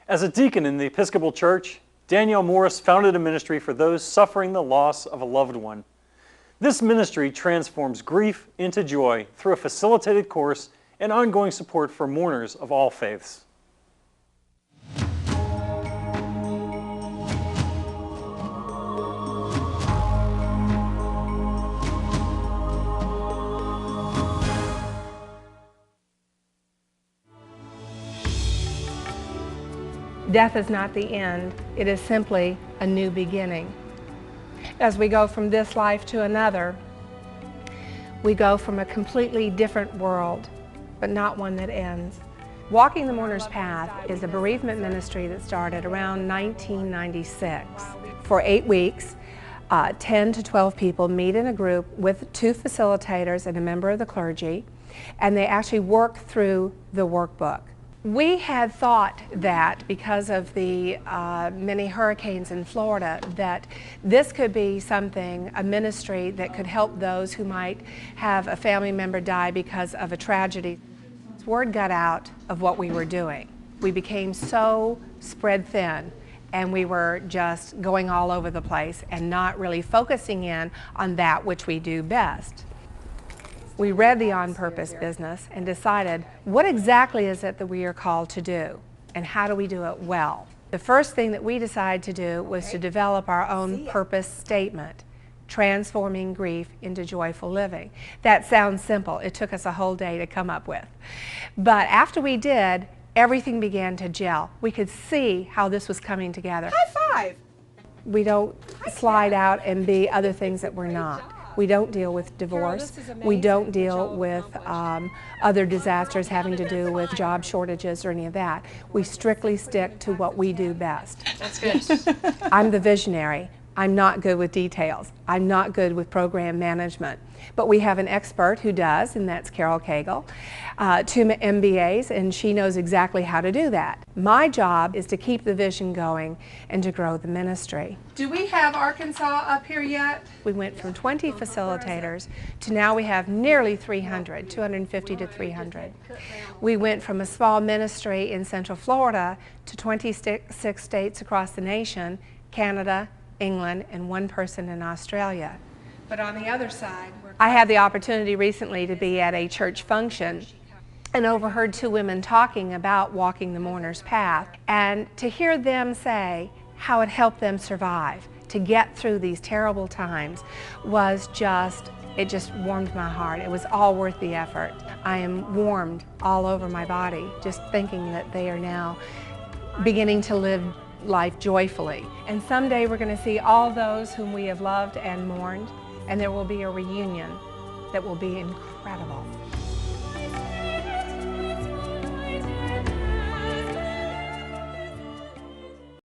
As a deacon in the Episcopal Church, Danielle Morris founded a ministry for those suffering the loss of a loved one. This ministry transforms grief into joy through a facilitated course and ongoing support for mourners of all faiths. Death is not the end, it is simply a new beginning. As we go from this life to another, we go from a completely different world, but not one that ends. Walking the Mourner's Path is a bereavement ministry that started around 1996. For 8 weeks, 10 to 12 people meet in a group with 2 facilitators and a member of the clergy, and they actually work through the workbook. We had thought that because of the many hurricanes in Florida, that this could be something, a ministry that could help those who might have a family member die because of a tragedy. Word got out of what we were doing. We became so spread thin, and we were just going all over the place and not really focusing in on that which we do best. We read the On Purpose business and decided, what exactly is it that we are called to do, and how do we do it well? The first thing that we decided to do was to develop our own purpose statement, transforming grief into joyful living. That sounds simple. It took us a whole day to come up with. But after we did, everything began to gel. We could see how this was coming together. High five! We don't slide out and be other things that we're not. We don't deal with divorce. We don't deal with other disasters having to do with job shortages or any of that. We strictly stick to what we do best. That's good. I'm the visionary. I'm not good with details. I'm not good with program management. But we have an expert who does, and that's Carol Cagle, 2 MBAs, and she knows exactly how to do that. My job is to keep the vision going and to grow the ministry. Do we have Arkansas up here yet? We went from 20 facilitators to now we have nearly 300, 250 to 300. We went from a small ministry in Central Florida to 26 states across the nation, Canada, England, and 1 person in Australia. But on the other side, I had the opportunity recently to be at a church function and overheard 2 women talking about walking the Mourner's Path, and to hear them say how it helped them survive, to get through these terrible times, was it just warmed my heart. It was all worth the effort. I am warmed all over my body just thinking that they are now beginning to live life joyfully. And someday we're going to see all those whom we have loved and mourned, and there will be a reunion that will be incredible.